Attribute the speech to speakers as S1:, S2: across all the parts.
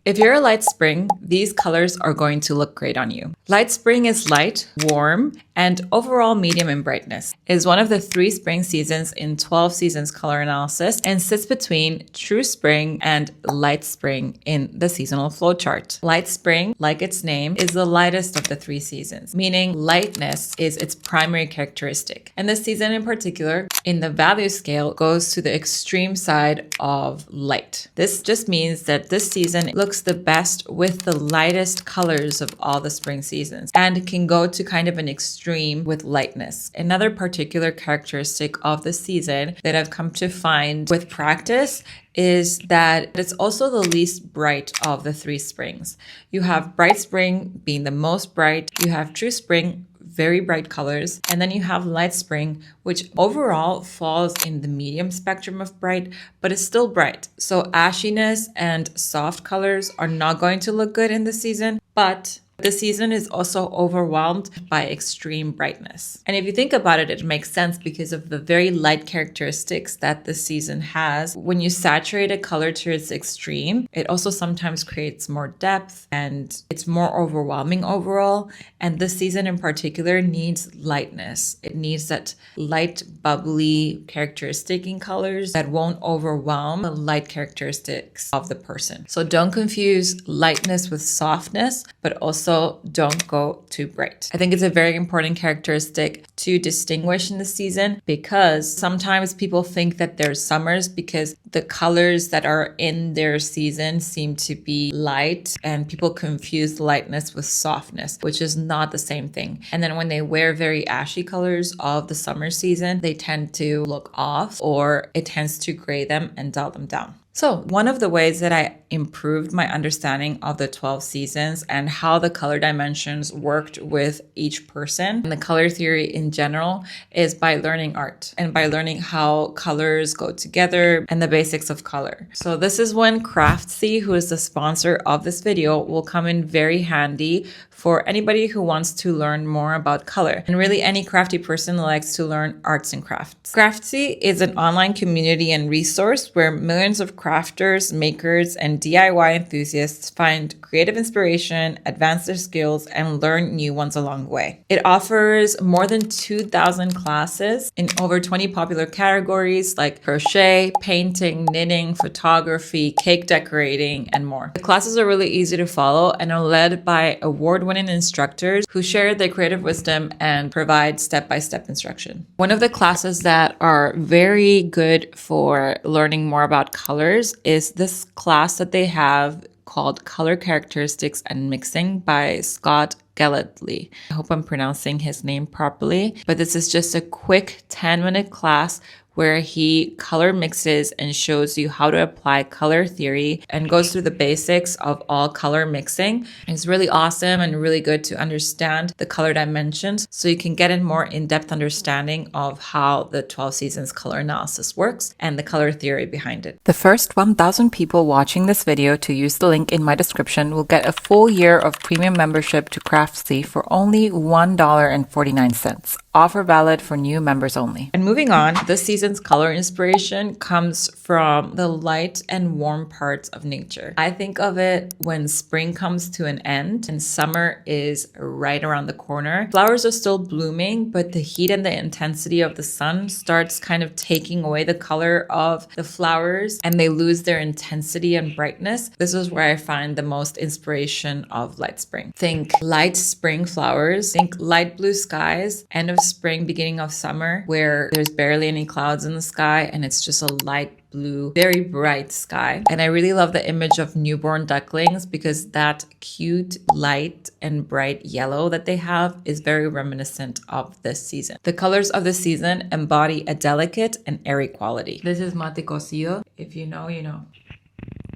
S1: If you're a light spring, these colors are going to look great on you. Light spring is light, warm, and overall medium in brightness. It is one of the 3 spring seasons in 12 seasons color analysis and sits between true spring and light spring in the seasonal flowchart. Light spring, like its name, is the lightest of the 3 seasons, meaning lightness is its primary characteristic. And this season in particular, in the value scale, goes to the extreme side of light. This just means that this season looks the best with the lightest colors of all the spring seasons and can go to kind of an extreme with lightness. Another particular characteristic of the season that I've come to find with practice is that it's also the least bright of the 3 springs. You have bright spring being the most bright, you have true spring, very bright colors, and then you have light spring, which overall falls in the medium spectrum of bright, but is still bright. So ashiness and soft colors are not going to look good in this season, but the season is also overwhelmed by extreme brightness. And if you think about it, it makes sense because of the very light characteristics that the season has. When you saturate a color to its extreme, it also sometimes creates more depth and it's more overwhelming overall. And this season in particular needs lightness. It needs that light, bubbly characteristic in colors that won't overwhelm the light characteristics of the person. So don't confuse lightness with softness, but also don't go too bright. I think it's a very important characteristic to distinguish in the season because sometimes people think that they're summers because the colors that are in their season seem to be light and people confuse lightness with softness, which is not the same thing. And then when they wear very ashy colors of the summer season, they tend to look off or it tends to gray them and dull them down. So one of the ways that I improved my understanding of the 12 seasons and how the color dimensions worked with each person and the color theory in general is by learning art and by learning how colors go together and the basics of color. So this is when Craftsy, who is the sponsor of this video, will come in very handy for anybody who wants to learn more about color. And really any crafty person likes to learn arts and crafts. Craftsy is an online community and resource where millions of crafters, makers, and DIY enthusiasts find creative inspiration, advance their skills, and learn new ones along the way. It offers more than 2,000 classes in over 20 popular categories like crochet, painting, knitting, photography, cake decorating, and more. The classes are really easy to follow and are led by award-winning instructors who share their creative wisdom and provide step-by-step instruction. One of the classes that are very good for learning more about colors is this class that they have called Color Characteristics and Mixing by Scott Gelladly. I hope I'm pronouncing his name properly, but this is just a quick 10-minute class where he color mixes and shows you how to apply color theory and goes through the basics of all color mixing. It's really awesome and really good to understand the color dimensions so you can get a more in-depth understanding of how the 12 seasons color analysis works and the color theory behind it. The first 1,000 people watching this video to use the link in my description will get a full year of premium membership to Craftsy for only $1.49. Offer valid for new members only. And moving on, this season's color inspiration comes from the light and warm parts of nature. I think of it when spring comes to an end and summer is right around the corner. Flowers are still blooming, but the heat and the intensity of the sun starts kind of taking away the color of the flowers and they lose their intensity and brightness. This is where I find the most inspiration of light spring. Think light spring flowers, think light blue skies, end of spring, beginning of summer, where there's barely any clouds in the sky and it's just a light blue, very bright sky. And I really love the image of newborn ducklings because that cute, light and bright yellow that they have is very reminiscent of this season. The colors of the season embody a delicate and airy quality. This is mate cocido. If you know, you know.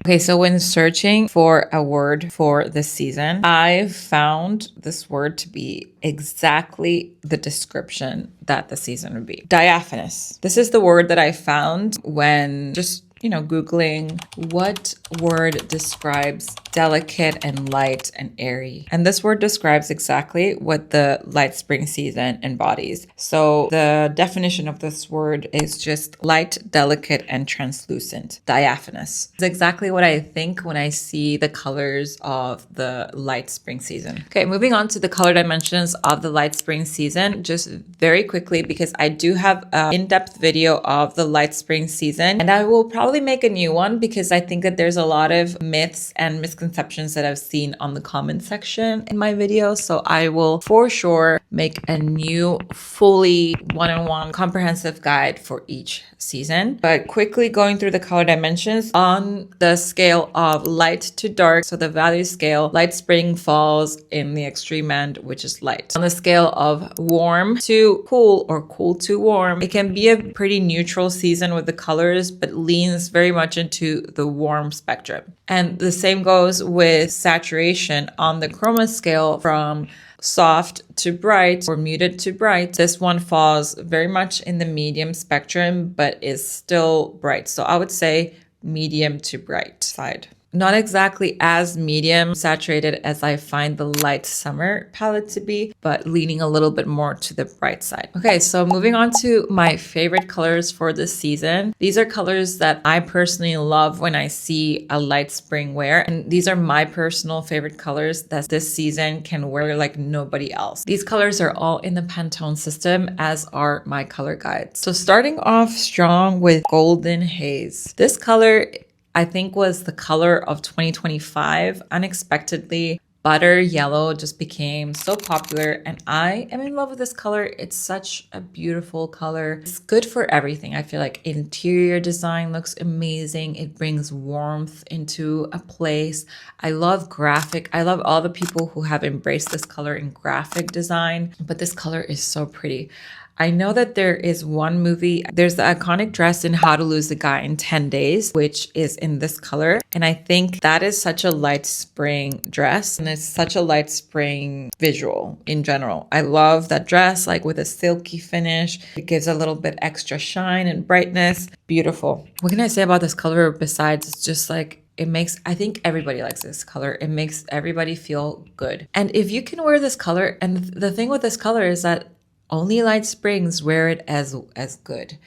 S1: Okay, so when searching for a word for this season, I found this word to be exactly the description that the season would be. Diaphanous. This is the word that I found when just Googling what word describes delicate and light and airy. And this word describes exactly what the light spring season embodies. So the definition of this word is just light, delicate, and translucent, diaphanous. It's exactly what I think when I see the colors of the light spring season. Okay, moving on to the color dimensions of the light spring season, just very quickly, because I do have an in-depth video of the light spring season, and I will probably make a new one because I think that there's a lot of myths and misconceptions that I've seen on the comment section in my video. So I will for sure make a new fully one-on-one comprehensive guide for each season. But quickly going through the color dimensions on the scale of light to dark, so the value scale, light spring falls in the extreme end, which is light. On the scale of warm to cool or cool to warm, it can be a pretty neutral season with the colors, but leans very much into the warm spectrum. And the same goes with saturation on the chroma scale from soft to bright or muted to bright. This one falls very much in the medium spectrum, but is still bright. So I would say medium to bright side. Not exactly as medium saturated as I find the light summer palette to be, but leaning a little bit more to the bright side. Okay, so moving on to my favorite colors for this season. These are colors that I personally love when I see a light spring wear, and these are my personal favorite colors that this season can wear like nobody else. These colors are all in the Pantone system, as are my color guides. So starting off strong with Golden Haze. This color I think was the color of 2025. Unexpectedly, butter yellow just became so popular, and I am in love with this color. It's such a beautiful color. It's good for everything. I feel like interior design looks amazing. It brings warmth into a place. I love graphic. I love all the people who have embraced this color in graphic design, but this color is so pretty. I know that there is one movie, there's the iconic dress in How to Lose a Guy in 10 Days, which is in this color. And I think that is such a light spring dress, and it's such a light spring visual in general. I love that dress, like with a silky finish. It gives a little bit extra shine and brightness. Beautiful. What can I say about this color besides it's just like, I think everybody likes this color. It makes everybody feel good. And if you can wear this color, and the thing with this color is that only light springs wear it as good.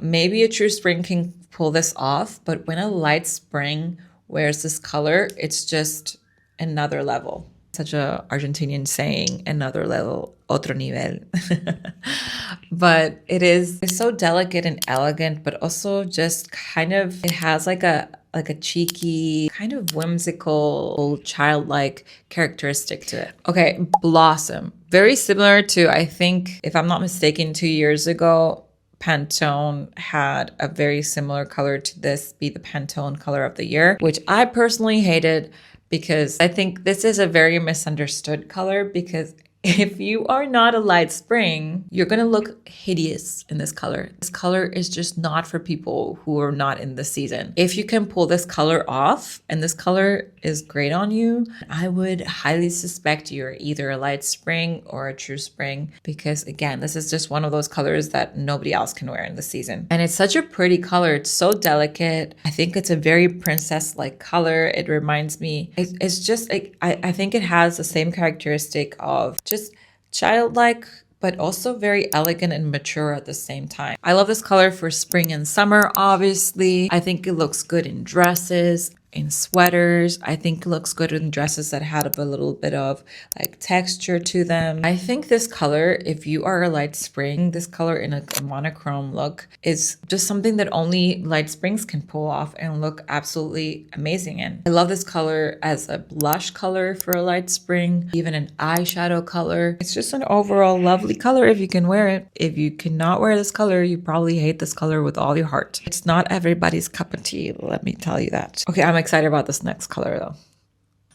S1: Maybe a true spring can pull this off, but when a light spring wears this color, it's just another level. Such a Argentinian saying, another level, otro nivel. But it's so delicate and elegant, but also just kind of, it has like a cheeky, kind of whimsical, childlike characteristic to it. Okay, Blossom. Very similar to, I think, if I'm not mistaken, 2 years ago, Pantone had a very similar color to this be the Pantone color of the year, which I personally hated because I think this is a very misunderstood color, because if you are not a light spring, you're going to look hideous in this color. This color is just not for people who are not in the season. If you can pull this color off and this color is great on you, I would highly suspect you're either a light spring or a true spring, because again, this is just one of those colors that nobody else can wear in the season. And it's such a pretty color. It's so delicate. I think it's a very princess-like color. It reminds me, it's just, I think it has the same characteristic of just childlike, but also very elegant and mature at the same time. I love this color for spring and summer, obviously. I think it looks good in dresses, in sweaters. I think it looks good in dresses that had a little bit of like texture to them. I think this color, if you are a light spring, this color in a monochrome look is just something that only light springs can pull off and look absolutely amazing in. I love this color as a blush color for a light spring, even an eyeshadow color. It's just an overall lovely color if you can wear it. If you cannot wear this color, you probably hate this color with all your heart. It's not everybody's cup of tea, let me tell you that. Okay, I'm excited about this next color though.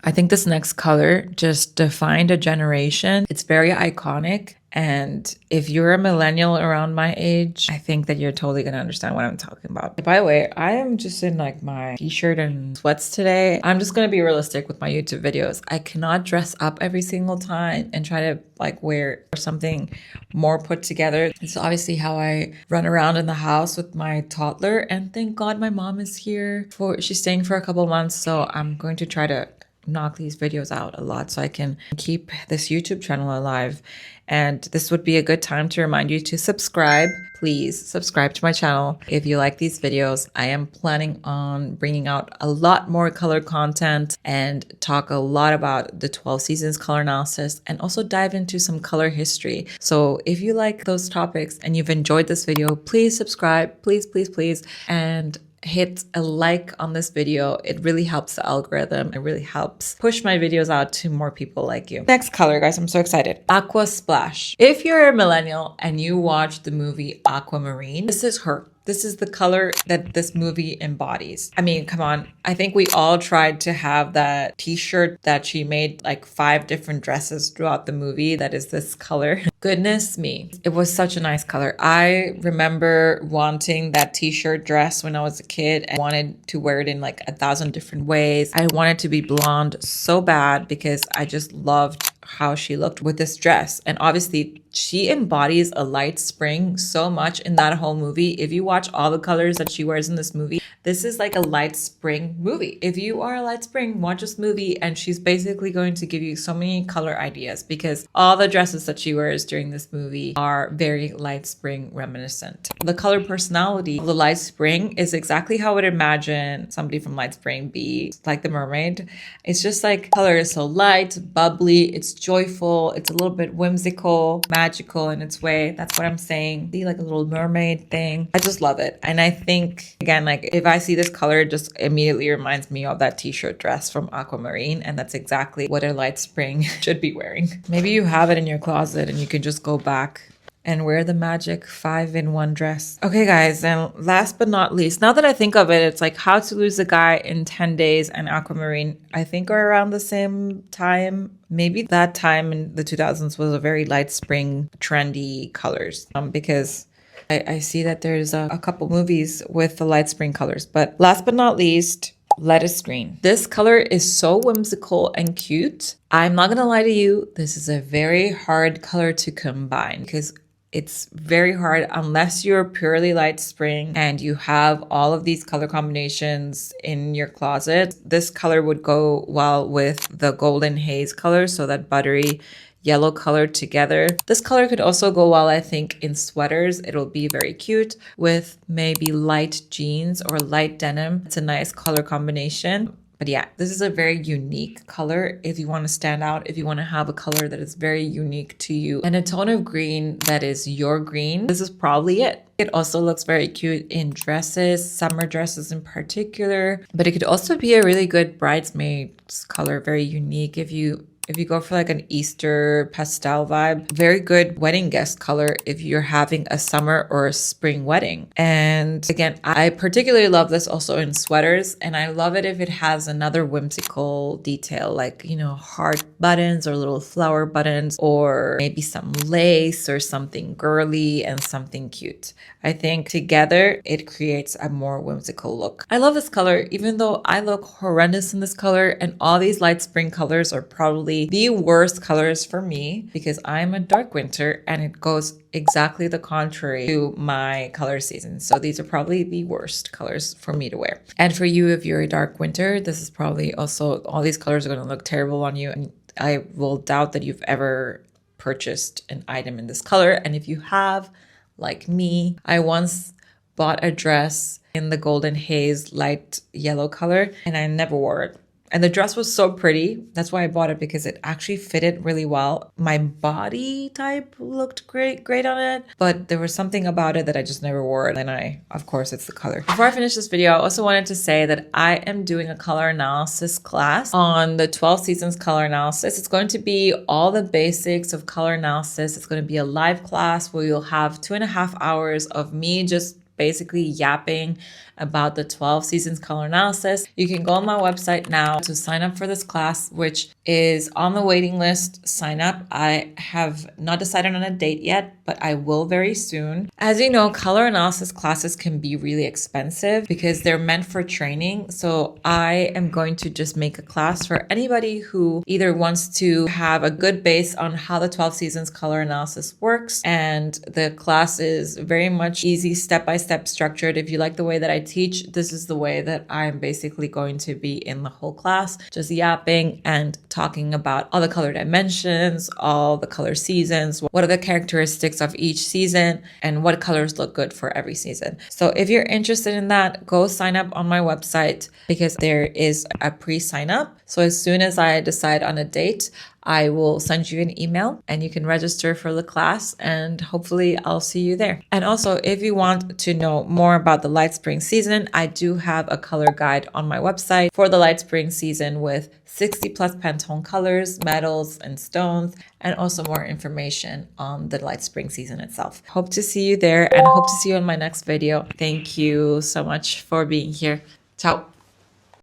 S1: I think this next color just defined a generation. It's very iconic. And if you're a millennial around my age, I think that you're totally going to understand what I'm talking about. By the way, I am just in like my t-shirt and sweats today. I'm just going to be realistic with my YouTube videos. I cannot dress up every single time and try to like wear something more put together. It's obviously how I run around in the house with my toddler. And thank God my mom is here. She's staying for a couple months. So I'm going to try to knock these videos out a lot so I can keep this YouTube channel alive. And this would be a good time to remind you to subscribe. Please subscribe to my channel if you like these videos. I am planning on bringing out a lot more color content and talk a lot about the 12 seasons color analysis and also dive into some color history. So if you like those topics and you've enjoyed this video, please subscribe, please, please, please. And hit a like on this video. It really helps the algorithm. It really helps push my videos out to more people like you. Next color, guys, I'm so excited. Aqua Splash. If you're a millennial and you watch the movie Aquamarine, this is her. This is the color that this movie embodies. I mean, come on. I think we all tried to have that t-shirt that she made like 5 different dresses throughout the movie that is this color. Goodness me. It was such a nice color. I remember wanting that t-shirt dress when I was a kid and wanted to wear it in like 1,000 different ways. I wanted to be blonde so bad because I just loved how she looked with this dress. And obviously she embodies a light spring so much in that whole movie. If you watch all the colors that she wears in this movie, this is like a light spring movie. If you are a light spring, watch this movie and she's basically going to give you so many color ideas because all the dresses that she wears during this movie are very light spring reminiscent. The color personality of the light spring is exactly how I would imagine somebody from Light Spring be, like the mermaid. It's just like color is so light, bubbly, it's joyful, it's a little bit whimsical, magical in its way. That's what I'm saying. See, like a little mermaid thing. I just love it. And I think, again, like if I see this color, it just immediately reminds me of that t-shirt dress from Aquamarine. And that's exactly what a light spring should be wearing. Maybe you have it in your closet and you can just go back and wear the magic 5-in-1 dress. Okay, guys, and last but not least, now that I think of it, it's like How to Lose a Guy in 10 Days and Aquamarine, I think are around the same time. Maybe that time in the 2000s was a very light spring, trendy colors because I see that there's a couple movies with the light spring colors. But last but not least, lettuce green. This color is so whimsical and cute. I'm not gonna lie to you, this is a very hard color to combine because it's very hard unless you're purely light spring and you have all of these color combinations in your closet. This color would go well with the golden haze color, so that buttery yellow color together. This color could also go well, I think, in sweaters. It'll be very cute with maybe light jeans or light denim. It's a nice color combination. But yeah, this is a very unique color if you want to stand out, if you want to have a color that is very unique to you and a tone of green that is your green. This is probably it. It also looks very cute in dresses, summer dresses in particular, but it could also be a really good bridesmaid's color, very unique if you go for like an Easter pastel vibe. Very good wedding guest color if you're having a summer or a spring wedding. And again, I particularly love this also in sweaters, and I love it if it has another whimsical detail, like, you know, heart buttons or little flower buttons, or maybe some lace or something girly and something cute. I think together it creates a more whimsical look. I love this color, even though I look horrendous in this color, and all these light spring colors are probably the worst colors for me because I'm a dark winter and it goes exactly the contrary to my color season. So these are probably the worst colors for me to wear. And for you, if you're a dark winter, this is probably also, all these colors are going to look terrible on you. And I will doubt that you've ever purchased an item in this color. And if you have, like me, I once bought a dress in the golden haze light yellow color and I never wore it. And the dress was so pretty. That's why I bought it, because it actually fitted really well. My body type looked great on it, but there was something about it that I just never wore it. And of course, it's the color. Before I finish this video, I also wanted to say that I am doing a color analysis class on the 12 seasons color analysis. It's going to be all the basics of color analysis. It's going to be a live class where you'll have 2.5 hours of me just basically yapping about the 12 seasons color analysis, you can go on my website now to sign up for this class, which is on the waiting list. Sign up. I have not decided on a date yet, but I will very soon. As you know, color analysis classes can be really expensive because they're meant for training. So I am going to just make a class for anybody who either wants to have a good base on how the 12 seasons color analysis works. And the class is very much easy, step-by-step structured. If you like the way that I teach, this is the way that I'm basically going to be in the whole class, just yapping and talking about all the color dimensions, all the color seasons, what are the characteristics of each season, and what colors look good for every season. So if you're interested in that, go sign up on my website because there is a pre-sign up. So as soon as I decide on a date, I will send you an email and you can register for the class, and hopefully I'll see you there. And also, if you want to know more about the light spring season, I do have a color guide on my website for the light spring season with 60 plus Pantone colors, metals, and stones, and also more information on the light spring season itself. Hope to see you there and hope to see you in my next video. Thank you so much for being here. Ciao.